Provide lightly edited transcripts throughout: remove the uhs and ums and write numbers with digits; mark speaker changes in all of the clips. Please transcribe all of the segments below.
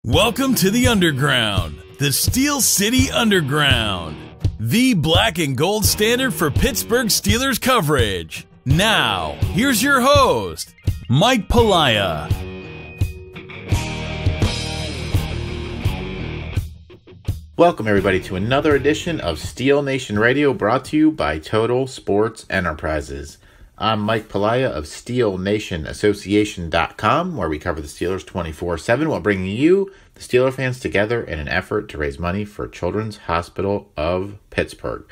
Speaker 1: Welcome to the Underground, the Steel City Underground, the black and gold standard for Pittsburgh Steelers coverage. Now, here's your host, Mike Palaya.
Speaker 2: Welcome everybody to another edition of Steel Nation Radio, brought to you by Total Sports Enterprises. I'm Mike Palaya of SteelNationAssociation.com, where we cover the Steelers 24/7 while bringing you, the Steeler fans, together in an effort to raise money for Children's Hospital of Pittsburgh.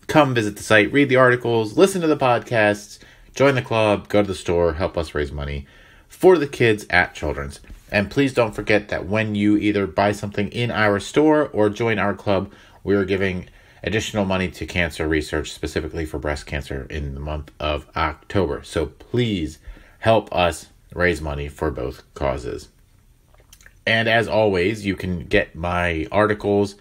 Speaker 2: Come visit the site, read the articles, listen to the podcasts, join the club, go to the store, help us raise money for the kids at Children's. And please don't forget that when you either buy something in our store or join our club, we are giving additional money to cancer research, specifically for breast cancer, in the month of October. So please help us raise money for both causes. And as always, you can get my articles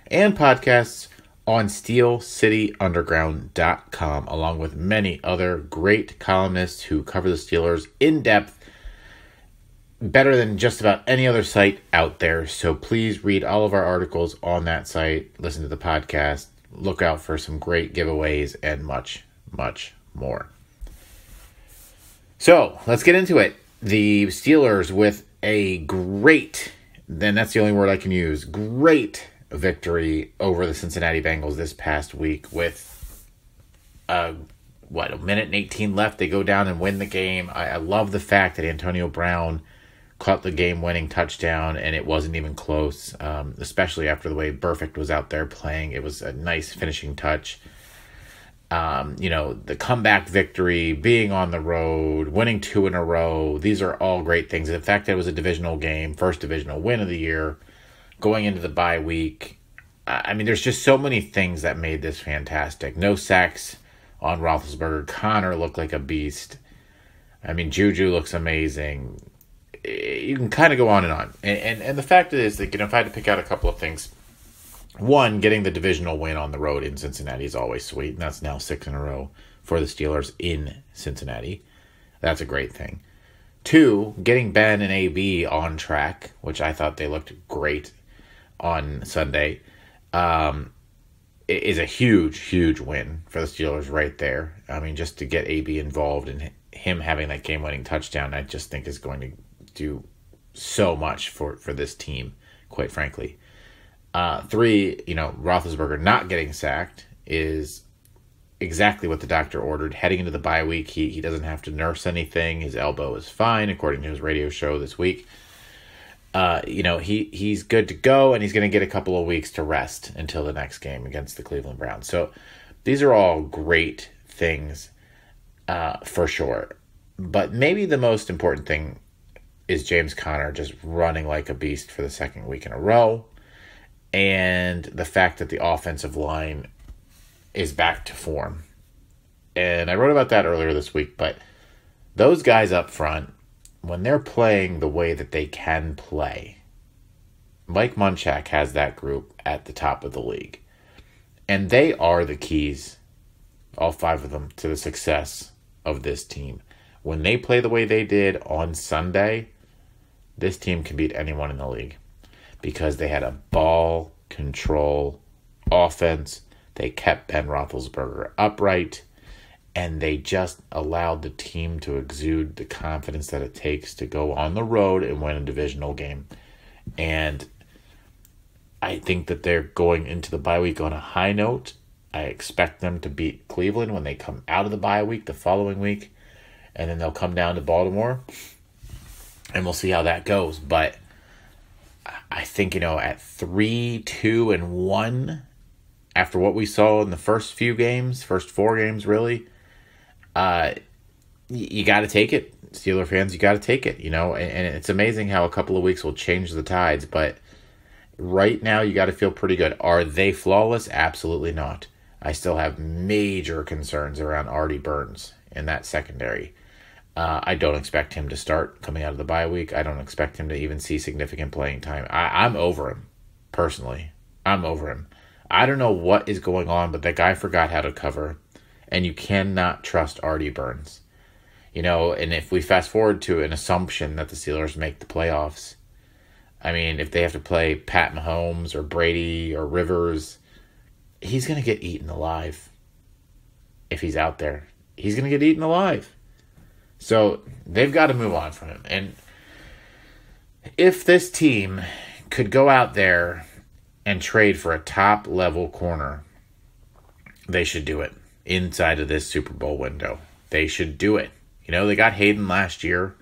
Speaker 2: and podcasts on SteelCityUnderground.com, along with many other great columnists who cover the Steelers in depth, better than just about any other site out there. So please read all of our articles on that site, listen to the podcast, look out for some great giveaways, and much, much more. So let's get into it. The Steelers with a great, then that's the only word I can use, great victory over the Cincinnati Bengals this past week with a minute and 18 left. They go down and win the game. I love the fact that Antonio Brown caught the game-winning touchdown, and it wasn't even close, especially after the way Burfict was out there playing. It was a nice finishing touch. The comeback victory, being on the road, winning 2 in a row, these are all great things. The fact that it was a divisional game, first divisional win of the year, going into the bye week. There's just so many things that made this fantastic. No sacks on Roethlisberger. Connor looked like a beast. Juju looks amazing. You can kind of go on and on. And the fact is that, if I had to pick out a couple of things, one, getting the divisional win on the road in Cincinnati is always sweet, and that's now 6 in a row for the Steelers in Cincinnati. That's a great thing. 2, getting Ben and AB on track, which I thought they looked great on Sunday, is a huge, huge win for the Steelers right there. Just to get AB involved and him having that game-winning touchdown, I just think is going to do so much for this team, quite frankly. 3, Roethlisberger not getting sacked is exactly what the doctor ordered. Heading into the bye week, he doesn't have to nurse anything. His elbow is fine, according to his radio show this week. He's good to go, and he's going to get a couple of weeks to rest until the next game against the Cleveland Browns. So these are all great things for sure. But maybe the most important thing is James Conner just running like a beast for the second week in a row, and the fact that the offensive line is back to form. And I wrote about that earlier this week, but those guys up front, when they're playing the way that they can play, Mike Munchak has that group at the top of the league. And they are the keys, all 5 of them, to the success of this team. When they play the way they did on Sunday, this team can beat anyone in the league because they had a ball control offense. They kept Ben Roethlisberger upright, and they just allowed the team to exude the confidence that it takes to go on the road and win a divisional game. And I think that they're going into the bye week on a high note. I expect them to beat Cleveland when they come out of the bye week the following week, and then they'll come down to Baltimore, and we'll see how that goes. But I think, at 3-2-1, after what we saw in the first 4 games, really, you got to take it. Steeler fans, you got to take it, and it's amazing how a couple of weeks will change the tides, but right now you got to feel pretty good. Are they flawless? Absolutely not. I still have major concerns around Artie Burns in that secondary. I don't expect him to start coming out of the bye week. I don't expect him to even see significant playing time. I'm over him, personally. I'm over him. I don't know what is going on, but that guy forgot how to cover, and you cannot trust Artie Burns. And if we fast forward to an assumption that the Steelers make the playoffs, I mean, if they have to play Pat Mahomes or Brady or Rivers, he's going to get eaten alive. If he's out there, he's going to get eaten alive. So they've got to move on from him. And if this team could go out there and trade for a top-level corner, they should do it inside of this Super Bowl window. They should do it. You know, they got Hayden last year.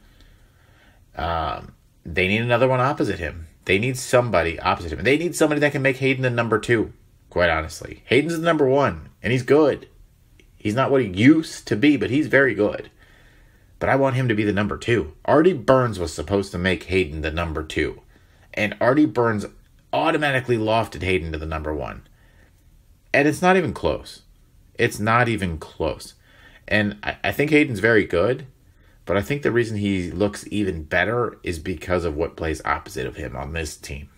Speaker 2: They need another one opposite him. They need somebody opposite him. They need somebody that can make Hayden the number 2, quite honestly. Hayden's the number 1, and he's good. He's not what he used to be, but he's very good. But I want him to be the number 2. Artie Burns was supposed to make Hayden the number 2. And Artie Burns automatically lofted Hayden to the number 1. And it's not even close. It's not even close. And I think Hayden's very good. But I think the reason he looks even better is because of what plays opposite of him on this team.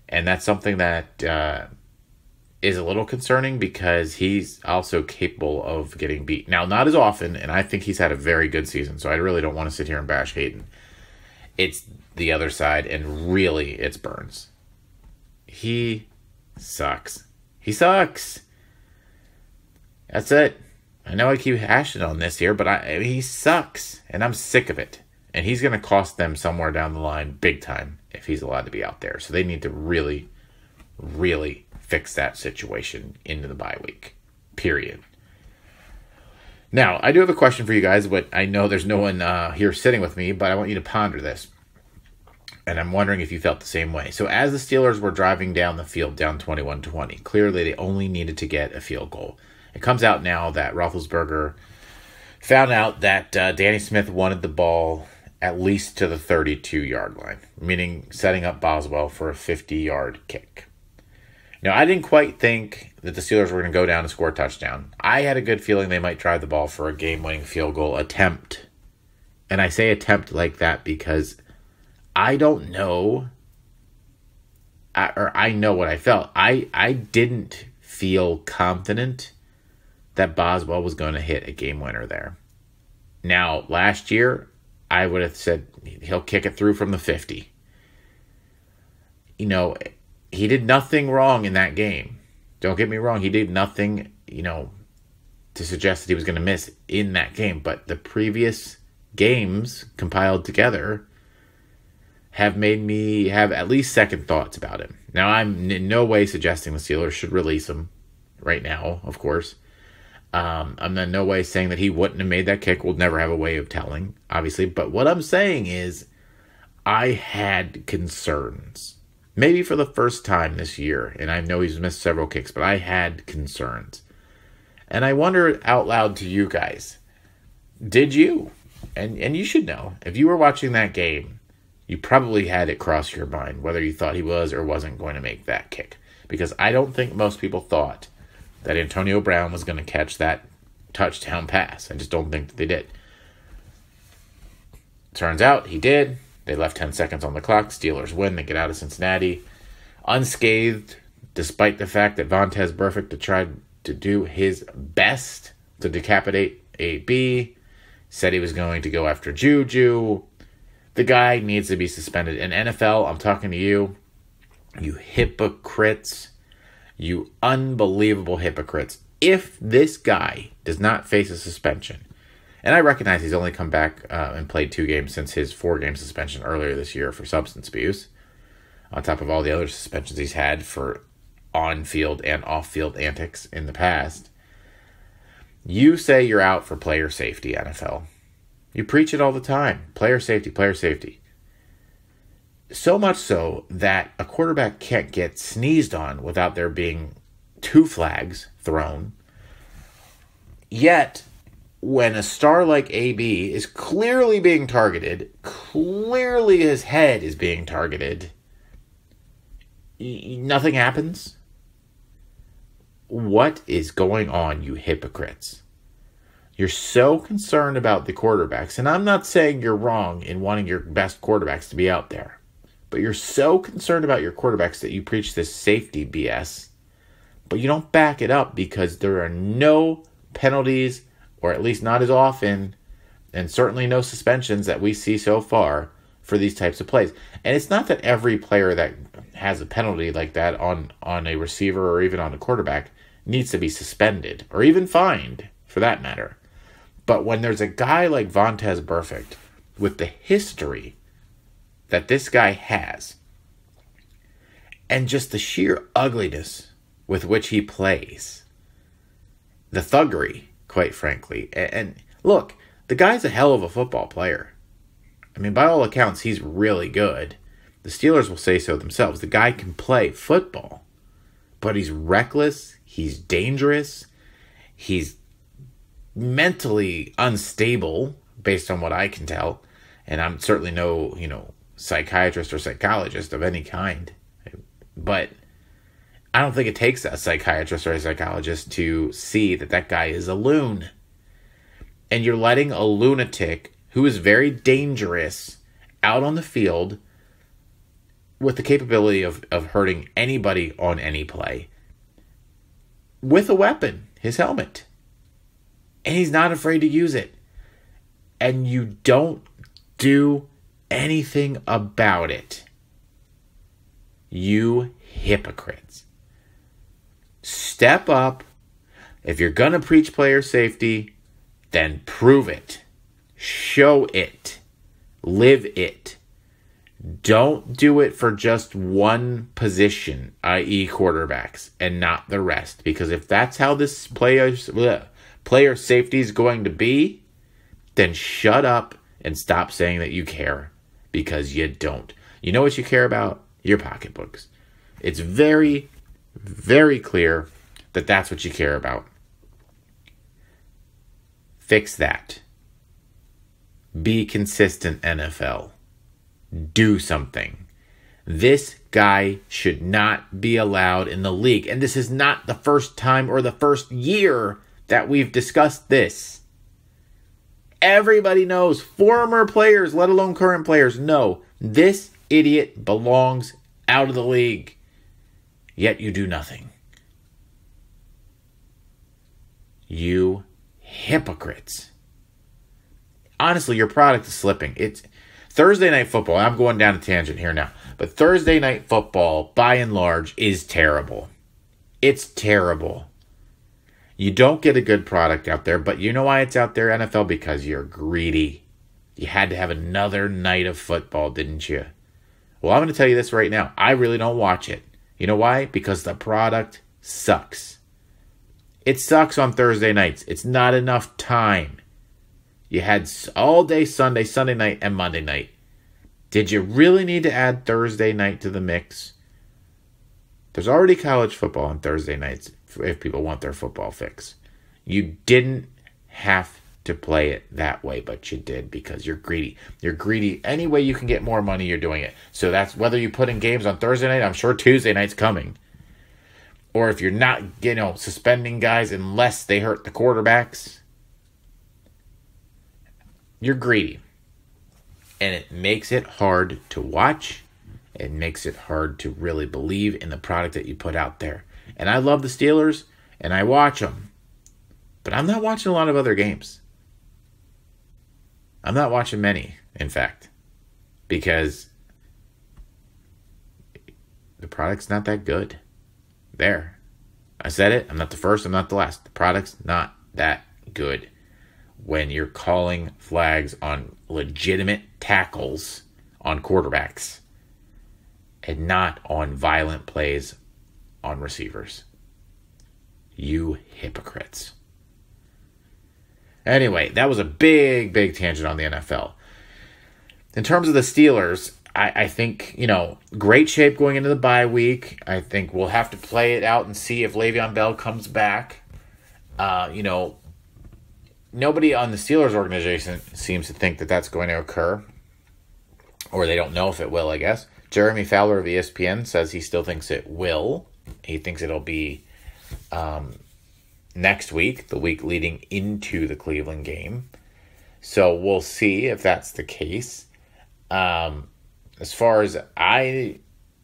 Speaker 2: And that's something that is a little concerning because he's also capable of getting beat. Now, not as often, and I think he's had a very good season, so I really don't want to sit here and bash Hayden. It's the other side, and really, it's Burns. He sucks. He sucks. That's it. I know I keep hashing on this here, but he sucks, and I'm sick of it. And he's going to cost them somewhere down the line big time if he's allowed to be out there. So they need to really, really fix that situation into the bye week, period. Now, I do have a question for you guys, but I know there's no one here sitting with me, but I want you to ponder this. And I'm wondering if you felt the same way. So as the Steelers were driving down the field, down 21-20, clearly they only needed to get a field goal. It comes out now that Roethlisberger found out that Danny Smith wanted the ball at least to the 32-yard line, meaning setting up Boswell for a 50-yard kick. Now, I didn't quite think that the Steelers were going to go down and score a touchdown. I had a good feeling they might drive the ball for a game-winning field goal attempt. And I say attempt like that because I don't know, or I know what I felt. I didn't feel confident that Boswell was going to hit a game winner there. Now, last year, I would have said he'll kick it through from the 50. You know, he did nothing wrong in that game. Don't get me wrong. He did nothing, to suggest that he was going to miss in that game. But the previous games compiled together have made me have at least second thoughts about him. Now, I'm in no way suggesting the Steelers should release him right now, of course. I'm in no way saying that he wouldn't have made that kick. We'll never have a way of telling, obviously. But what I'm saying is I had concerns. Maybe for the first time this year. And I know he's missed several kicks, but I had concerns. And I wonder out loud to you guys, did you? And you should know. If you were watching that game, you probably had it cross your mind whether you thought he was or wasn't going to make that kick. Because I don't think most people thought that Antonio Brown was going to catch that touchdown pass. I just don't think that they did. Turns out he did. They left 10 seconds on the clock. Steelers win. They get out of Cincinnati unscathed, despite the fact that Vontaze Burfict tried to do his best to decapitate AB. Said he was going to go after Juju. The guy needs to be suspended. And NFL, I'm talking to you, you hypocrites. You unbelievable hypocrites. If this guy does not face a suspension, and I recognize he's only come back and played 2 games since his 4-game suspension earlier this year for substance abuse, on top of all the other suspensions he's had for on-field and off-field antics in the past. You say you're out for player safety, NFL. You preach it all the time. Player safety, player safety. So much so that a quarterback can't get sneezed on without there being 2 flags thrown. Yet, when a star like AB is clearly being targeted, clearly his head is being targeted, nothing happens. What is going on, you hypocrites? You're so concerned about the quarterbacks, and I'm not saying you're wrong in wanting your best quarterbacks to be out there. But you're so concerned about your quarterbacks that you preach this safety BS, but you don't back it up because there are no penalties, or at least not as often, and certainly no suspensions that we see so far for these types of plays. And it's not that every player that has a penalty like that on a receiver or even on a quarterback needs to be suspended or even fined, for that matter. But when there's a guy like Vontaze Burfict with the history that this guy has and just the sheer ugliness with which he plays, the thuggery, quite frankly. And look, the guy's a hell of a football player. I mean, by all accounts, he's really good. The Steelers will say so themselves. The guy can play football, but he's reckless. He's dangerous. He's mentally unstable, based on what I can tell. And I'm certainly no, psychiatrist or psychologist of any kind. But I don't think it takes a psychiatrist or a psychologist to see that that guy is a loon. And you're letting a lunatic who is very dangerous out on the field with the capability of hurting anybody on any play with a weapon, his helmet. And he's not afraid to use it. And you don't do anything about it. You hypocrites. Step up. If you're going to preach player safety, then prove it. Show it. Live it. Don't do it for just one position, i.e. quarterbacks, and not the rest. Because if that's how this player safety is going to be, then shut up and stop saying that you care, because you don't. You know what you care about? Your pocketbooks. It's very, very clear that that's what you care about. Fix that. Be consistent, NFL. Do something. This guy should not be allowed in the league. And this is not the first time or the first year that we've discussed this. Everybody knows, former players, let alone current players, know this idiot belongs out of the league. Yet you do nothing. You hypocrites. Honestly, your product is slipping. It's Thursday night football. I'm going down a tangent here now. But Thursday night football, by and large, is terrible. It's terrible. You don't get a good product out there, but you know why it's out there, NFL? Because you're greedy. You had to have another night of football, didn't you? Well, I'm going to tell you this right now. I really don't watch it. You know why? Because the product sucks. It sucks on Thursday nights. It's not enough time. You had all day Sunday, Sunday night, and Monday night. Did you really need to add Thursday night to the mix? There's already college football on Thursday nights if people want their football fix. You didn't have to play it that way, but you did because you're greedy. You're greedy. Any way you can get more money, you're doing it. So that's whether you put in games on Thursday night, I'm sure Tuesday night's coming. Or if you're not, suspending guys unless they hurt the quarterbacks, you're greedy. And it makes it hard to watch. It makes it hard to really believe in the product that you put out there. And I love the Steelers, and I watch them. But I'm not watching a lot of other games. I'm not watching many, in fact. Because the product's not that good. There. I said it. I'm not the first. I'm not the last. The product's not that good. When you're calling flags on legitimate tackles on quarterbacks and not on violent plays on receivers. You hypocrites. Anyway, that was a big, big tangent on the NFL. In terms of the Steelers, I think, great shape going into the bye week. I think we'll have to play it out and see if Le'Veon Bell comes back. Nobody on the Steelers organization seems to think that that's going to occur. Or they don't know if it will, I guess. Jeremy Fowler of ESPN says he still thinks it will. He thinks it'll be next week, the week leading into the Cleveland game. So we'll see if that's the case. As far as I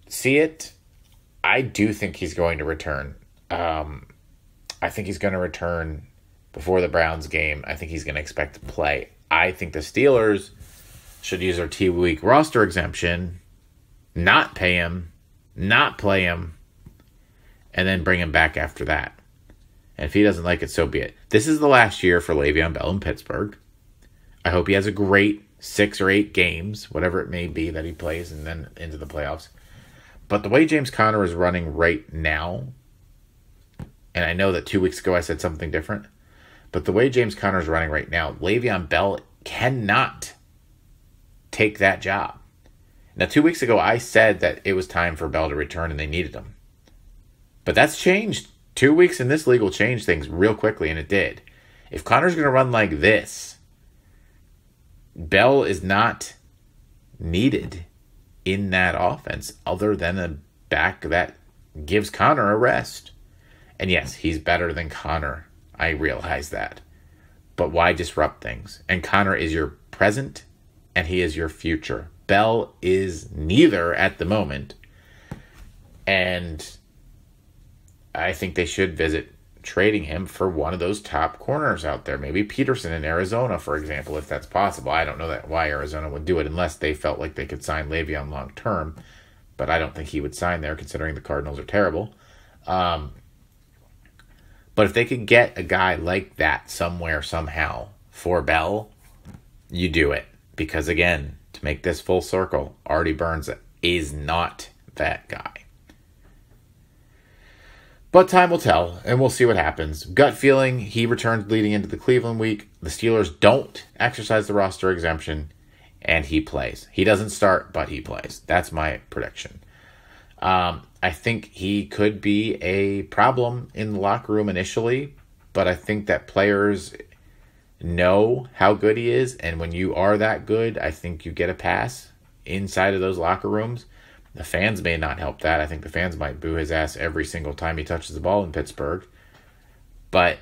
Speaker 2: see it, I do think he's going to return. I think he's going to return before the Browns game. I think he's going to expect to play. I think the Steelers should use their 2-week roster exemption, not pay him, not play him, and then bring him back after that. And if he doesn't like it, so be it. This is the last year for Le'Veon Bell in Pittsburgh. I hope he has a great 6 or 8 games, whatever it may be that he plays, and then into the playoffs. But the way James Conner is running right now, and I know that 2 weeks ago I said something different, but the way James Conner is running right now, Le'Veon Bell cannot take that job. Now, 2 weeks ago I said that it was time for Bell to return and they needed him. But that's changed. 2 weeks in this league will change things real quickly, and it did. If Connor's going to run like this, Bell is not needed in that offense other than a back that gives Connor a rest. And yes, he's better than Connor. I realize that. But why disrupt things? And Connor is your present and he is your future. Bell is neither at the moment. And I think they should visit trading him for one of those top corners out there. Maybe Peterson in Arizona, for example, if that's possible. I don't know why Arizona would do it unless they felt like they could sign Le'Veon long term. But I don't think he would sign there considering the Cardinals are terrible. But if they could get a guy like that somewhere, somehow, for Bell, you do it. Because again, to make this full circle, Artie Burns is not that guy. But time will tell, and we'll see what happens. Gut feeling, he returns leading into the Cleveland week. The Steelers don't exercise the roster exemption, and he plays. He doesn't start, but he plays. That's my prediction. I think he could be a problem in the locker room initially, but I think that players know how good he is, and when you are that good, I think you get a pass inside of those locker rooms. The fans may not help that. I think the fans might boo his ass every single time he touches the ball in Pittsburgh. But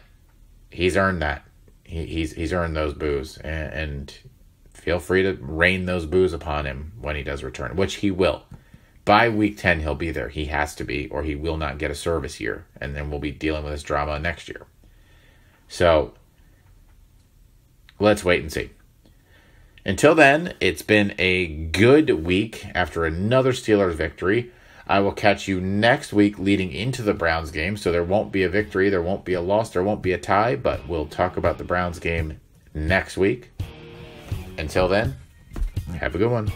Speaker 2: he's earned that. He's earned those boos. And feel free to rain those boos upon him when he does return, which he will. By week 10, he'll be there. He has to be, or he will not get a service here. And then we'll be dealing with this drama next year. So, let's wait and see. Until then, it's been a good week after another Steelers victory. I will catch you next week leading into the Browns game. So there won't be a victory, there won't be a loss, there won't be a tie, but we'll talk about the Browns game next week. Until then, have a good one.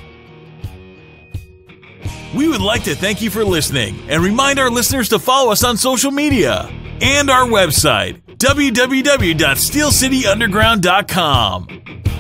Speaker 1: We would like to thank you for listening and remind our listeners to follow us on social media and our website, www.steelcityunderground.com.